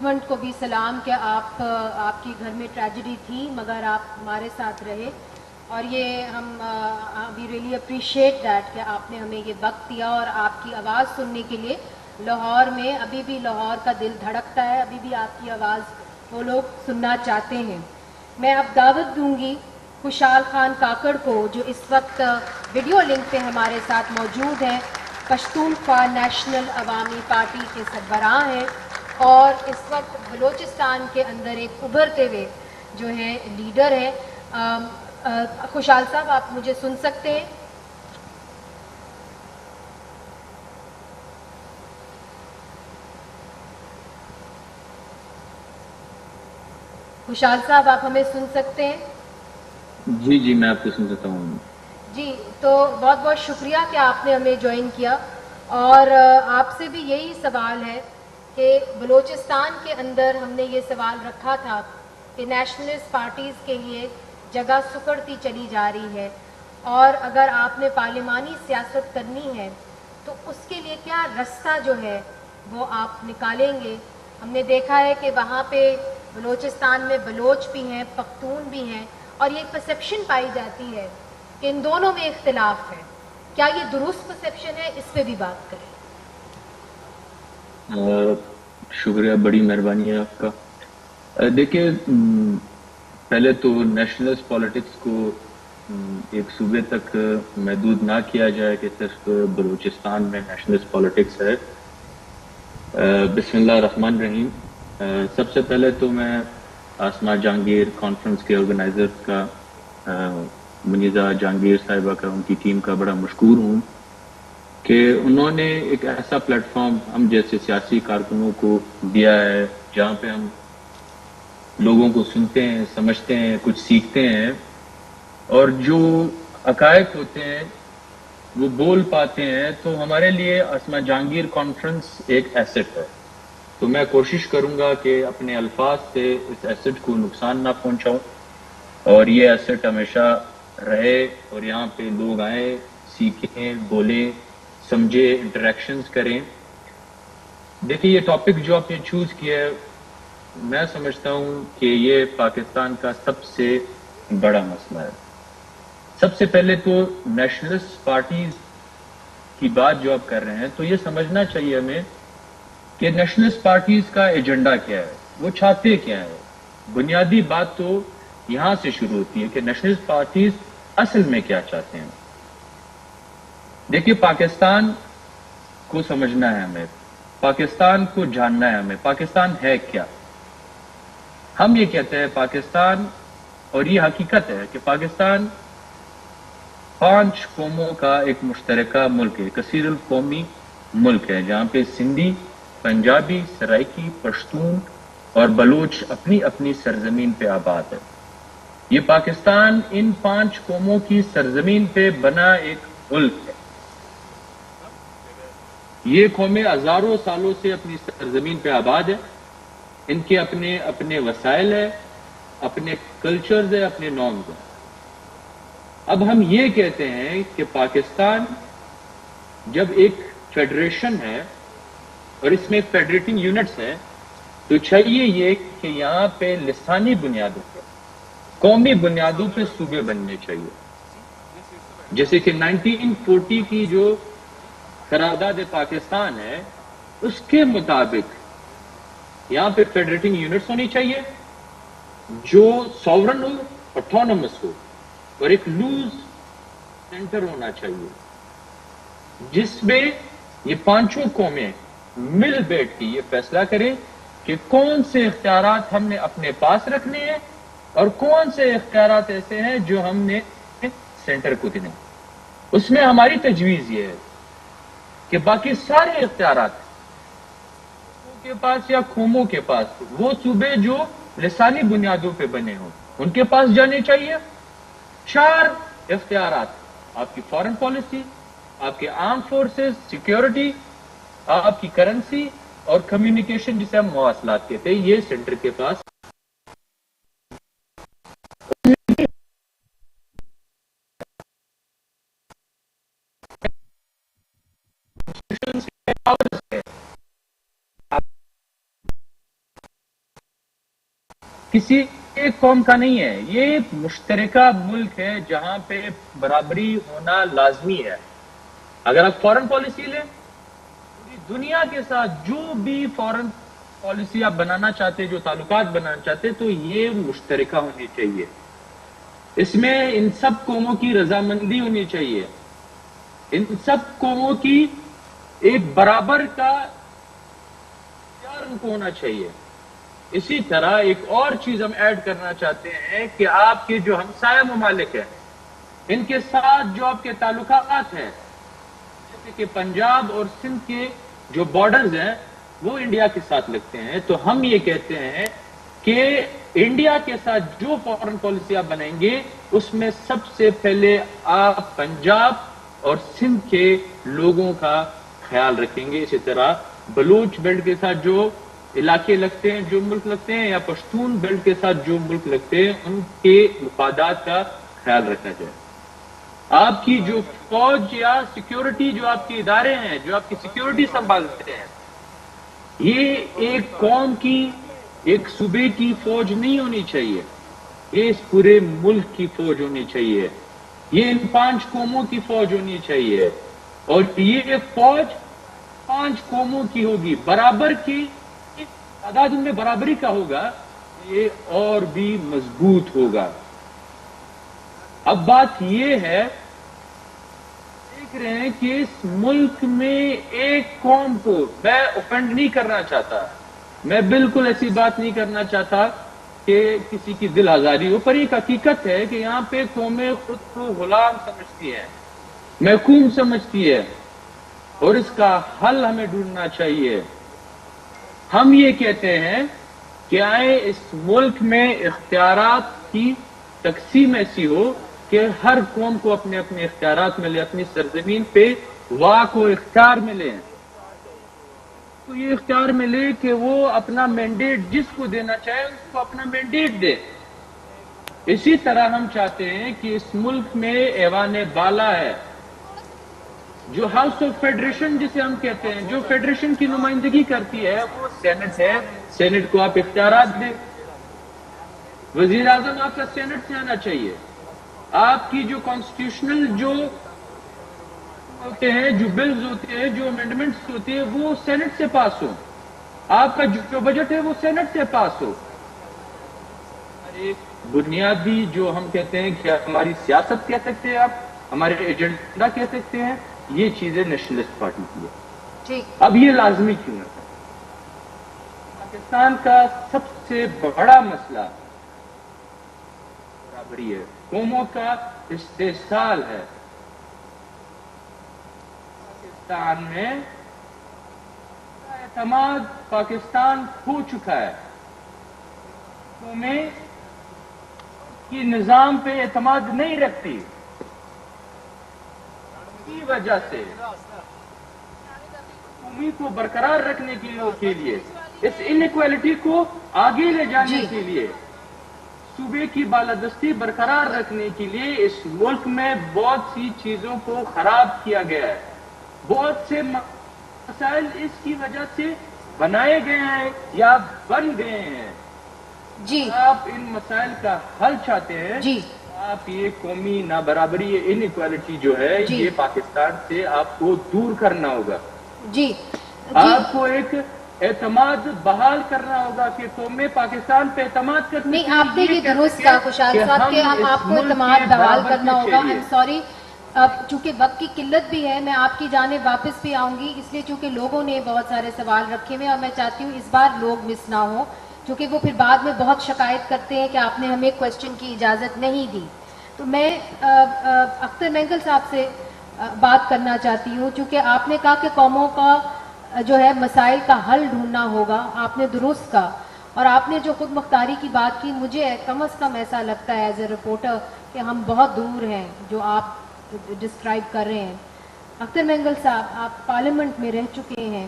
Husband کو بھی سلام کہ آپ کی گھر میں ٹریجڈی تھی مگر آپ ہمارے ساتھ رہے، اور یہ ہم وی ریئلی اپریشیٹ دیٹ کہ آپ نے ہمیں یہ وقت دیا اور آپ کی آواز سننے کے لیے لاہور میں ابھی بھی لاہور کا دل دھڑکتا ہے، ابھی بھی آپ کی آواز وہ لوگ سننا چاہتے ہیں۔ میں اب دعوت دوں گی خوشحال خان کاکڑ کو، جو اس وقت ویڈیو لنک پہ ہمارے ساتھ موجود ہیں، پشتونخوا نیشنل عوامی پارٹی کے سربراہ ہیں اور اس وقت بلوچستان کے اندر ایک ابھرتے ہوئے جو ہے لیڈر ہیں۔ خوشحال صاحب، آپ مجھے سن سکتے ہیں؟ خوشحال صاحب، آپ ہمیں سن سکتے ہیں؟ جی میں آپ کو سن سکتا ہوں۔ جی، تو بہت بہت شکریہ کہ آپ نے ہمیں جوائن کیا، اور آپ سے بھی یہی سوال ہے کہ بلوچستان کے اندر ہم نے یہ سوال رکھا تھا کہ نیشنلسٹ پارٹیز کے لیے جگہ سکڑتی چلی جا رہی ہے، اور اگر آپ نے پارلیمانی سیاست کرنی ہے تو اس کے لیے کیا رستہ جو ہے وہ آپ نکالیں گے؟ ہم نے دیکھا ہے کہ وہاں پہ بلوچستان میں بلوچ بھی ہیں، پختون بھی ہیں، اور یہ پرسیپشن پائی جاتی ہے کہ ان دونوں میں اختلاف ہے۔ کیا یہ درست پرسیپشن ہے؟ اس پہ بھی بات کریں۔ شکریہ، بڑی مہربانی ہے آپ کا۔ دیکھیے، پہلے تو نیشنلسٹ پالیٹکس کو ایک صوبے تک محدود نہ کیا جائے کہ صرف بلوچستان میں نیشنلسٹ پالیٹکس ہے۔ بسم اللہ الرحمن الرحیم۔ سب سے پہلے تو میں آسما جہانگیر کانفرنس کے آرگنائزر کا، منیزہ جہانگیر صاحبہ کا، ان کی ٹیم کا بڑا مشکور ہوں کہ انہوں نے ایک ایسا پلیٹ فارم ہم جیسے سیاسی کارکنوں کو دیا ہے جہاں پہ ہم لوگوں کو سنتے ہیں، سمجھتے ہیں، کچھ سیکھتے ہیں، اور جو حقائق ہوتے ہیں وہ بول پاتے ہیں۔ تو ہمارے لیے آسما جہانگیر کانفرنس ایک ایسٹ ہے۔ تو میں کوشش کروں گا کہ اپنے الفاظ سے اس ایسٹ کو نقصان نہ پہنچاؤں، اور یہ ایسٹ ہمیشہ رہے، اور یہاں پہ لوگ آئیں، سیکھیں، بولیں، سمجھے، انٹریکشنز کریں۔ دیکھیے، یہ ٹاپک جو آپ نے چوز کیا ہے، میں سمجھتا ہوں کہ یہ پاکستان کا سب سے بڑا مسئلہ ہے۔ سب سے پہلے تو نیشنلسٹ پارٹیز کی بات جو آپ کر رہے ہیں، تو یہ سمجھنا چاہیے ہمیں کہ نیشنلسٹ پارٹیز کا ایجنڈا کیا ہے، وہ چاہتے کیا ہے۔ بنیادی بات تو یہاں سے شروع ہوتی ہے کہ نیشنلسٹ پارٹیز اصل میں کیا چاہتے ہیں۔ دیکھیے، پاکستان کو سمجھنا ہے ہمیں، پاکستان کو جاننا ہے ہمیں، پاکستان ہے کیا۔ ہم یہ کہتے ہیں پاکستان، اور یہ حقیقت ہے کہ پاکستان 5 قوموں کا ایک مشترکہ ملک ہے، کثیر القومی ملک ہے، جہاں پہ سندھی، پنجابی، سرائکی، پشتون اور بلوچ اپنی اپنی سرزمین پہ آباد ہے۔ یہ پاکستان ان 5 قوموں کی سرزمین پہ بنا ایک ملک ہے۔ یہ قومیں ہزاروں سالوں سے اپنی سرزمین پہ آباد ہے، ان کے اپنے اپنے وسائل ہیں، اپنے کلچرز ہیں، اپنے نارمز ہیں۔ اب ہم یہ کہتے ہیں کہ پاکستان جب ایک فیڈریشن ہے اور اس میں فیڈریٹنگ یونٹس ہیں، تو چاہیے یہ کہ یہاں پہ لسانی بنیادوں پہ، قومی بنیادوں پہ صوبے بننے چاہیے۔ جیسے کہ 1940 کی جو قرارداد پاکستان ہے، اس کے مطابق یہاں پہ فیڈریٹنگ یونٹس ہونی چاہیے جو ساورن ہو، آٹونومس ہو، اور ایک لوز سینٹر ہونا چاہیے جس میں یہ 5 قومیں مل بیٹھ کے یہ فیصلہ کریں کہ کون سے اختیارات ہم نے اپنے پاس رکھنے ہیں اور کون سے اختیارات ایسے ہیں جو ہم نے سینٹر کو دینے۔ اس میں ہماری تجویز یہ ہے کہ باقی سارے اختیارات کے پاس یا قوموں کے پاس، وہ صوبے جو لسانی بنیادوں پہ بنے ہوں، ان کے پاس جانے چاہیے۔ 4 اختیارات: آپ کی فارن پالیسی، آپ کے آرم فورسز، سیکیورٹی، آپ کی کرنسی، اور کمیونیکیشن جسے ہم مواصلات کہتے ہیں، یہ سینٹر کے پاس۔ کسی ایک قوم کا نہیں ہے، یہ مشترکہ ملک ہے جہاں پہ برابری ہونا لازمی ہے۔ اگر آپ فورن پالیسی لیں، پوری دنیا کے ساتھ جو بھی فورن پالیسی آپ بنانا چاہتے، جو تعلقات بنانا چاہتے، تو یہ مشترکہ ہونی چاہیے، اس میں ان سب قوموں کی رضامندی ہونی چاہیے، ان سب قوموں کی ایک برابر کا اختیار ان کو ہونا چاہیے۔ اسی طرح ایک اور چیز ہم ایڈ کرنا چاہتے ہیں کہ آپ کے جو ہمسایہ ممالک ہیں، ان کے ساتھ جو آپ کے تعلقات ہیں، جیسے کہ پنجاب اور سندھ کے جو بارڈرز ہیں وہ انڈیا کے ساتھ لگتے ہیں، تو ہم یہ کہتے ہیں کہ انڈیا کے ساتھ جو فورن پالیسی آپ بنائیں گے اس میں سب سے پہلے آپ پنجاب اور سندھ کے لوگوں کا خیال رکھیں گے۔ اسی طرح بلوچ بیلٹ کے ساتھ جو علاقے لگتے ہیں، جو ملک لگتے ہیں، یا پشتون بیلٹ کے ساتھ جو ملک لگتے ہیں، ان کے مفادات کا خیال رکھا جائے۔ آپ کی جو فوج یا سیکیورٹی، جو آپ کے ادارے ہیں، جو آپ کی سیکیورٹی سنبھالتے ہیں، یہ ایک قوم کی، ایک صوبے کی فوج نہیں ہونی چاہیے، یہ اس پورے ملک کی فوج ہونی چاہیے، یہ ان 5 قوموں کی فوج ہونی چاہیے، اور یہ فوج 5 قوموں کی ہوگی، برابر کی تعداد ان میں برابری کا ہوگا، یہ اور بھی مضبوط ہوگا۔ اب بات یہ ہے، دیکھ رہے ہیں کہ اس ملک میں ایک قوم کو، میں اوفینڈ نہیں کرنا چاہتا، میں بالکل ایسی بات نہیں کرنا چاہتا کہ کسی کی دل آزاری ہو، پر ایک حقیقت ہے کہ یہاں پہ قومیں خود کو غلام سمجھتی ہیں، محکوم سمجھتی ہے، اور اس کا حل ہمیں ڈھونڈنا چاہیے۔ ہم یہ کہتے ہیں کہ آئے اس ملک میں اختیارات کی تقسیم ایسی ہو کہ ہر قوم کو اپنے اپنے اختیارات ملے، اپنی سرزمین پہ واک و اختیار ملے، تو یہ اختیار ملے کہ وہ اپنا مینڈیٹ جس کو دینا چاہے اس کو اپنا مینڈیٹ دے۔ اسی طرح ہم چاہتے ہیں کہ اس ملک میں ایوان بالا ہے، جو ہاؤس آف فیڈریشن جسے ہم کہتے ہیں، جو فیڈریشن کی نمائندگی کرتی ہے، وہ سینٹ ہے، سینٹ کو آپ اختیارات دیں۔ وزیر اعظم آپ کا سینٹ سے آنا چاہیے، آپ کی جو کانسٹیٹیوشنل جو ہوتے ہیں، جو بلز ہوتے ہیں، جو امینڈمنٹس ہوتے ہیں، وہ سینٹ سے پاس ہو، آپ کا جو بجٹ ہے وہ سینٹ سے پاس ہو۔ بنیادی جو ہم کہتے ہیں کہ ہماری سیاست کہہ سکتے ہیں، آپ ہمارے ایجنڈا کہہ سکتے ہیں، یہ چیزیں نیشنلسٹ پارٹی کی ہے۔ اب یہ لازمی کیوں ہے؟ پاکستان کا سب سے بڑا مسئلہ برابری ہے، قوموں کا استحصال ہے۔ پاکستان میں اعتماد پاکستان کھو چکا ہے، قومیں کی نظام پہ اعتماد نہیں رکھتی، کی وجہ سے قومی کو برقرار رکھنے کے لیے، اس انیکوالٹی کو آگے لے جانے کے لیے، صوبے کی بالادستی برقرار رکھنے کے لیے اس ملک میں بہت سی چیزوں کو خراب کیا گیا ہے، بہت سے مسائل اس کی وجہ سے بنائے گئے ہیں یا بن گئے ہیں۔ آپ ان مسائل کا حل چاہتے ہیں، آپ یہ قومی نابرابری، یہ انیکوالٹی جو ہے، یہ پاکستان سے آپ کو دور کرنا ہوگا۔ آپ کو ایک اعتماد بحال کرنا ہوگا کہ قومیں پاکستان پہ اعتماد کرتی ہیں۔ نہیں، آپ نے یہ درست کہا خوشحال صاحب کہ ہم آپ کو اعتماد بحال کرنا ہوگا۔ آئی ایم سوری، اب چونکہ وقت کی قلت بھی ہے، میں آپ کی جانب واپس بھی آؤں گی، اس لیے چونکہ لوگوں نے بہت سارے سوال رکھے ہوئے، اور میں چاہتی ہوں اس بار لوگ مس نہ ہوں، چونکہ وہ پھر بعد میں بہت شکایت کرتے ہیں کہ آپ نے ہمیں کویسچن کی اجازت نہیں دی۔ تو میں اختر مینگل صاحب سے بات کرنا چاہتی ہوں، چونکہ آپ نے کہا کہ قوموں کا جو ہے مسائل کا حل ڈھونڈنا ہوگا، آپ نے درست کہا، اور آپ نے جو خود مختاری کی بات کی، مجھے کم از کم ایسا لگتا ہے ایز اے رپورٹر کہ ہم بہت دور ہیں جو آپ ڈسکرائب کر رہے ہیں۔ اختر مینگل صاحب، آپ پارلیمنٹ میں رہ چکے ہیں،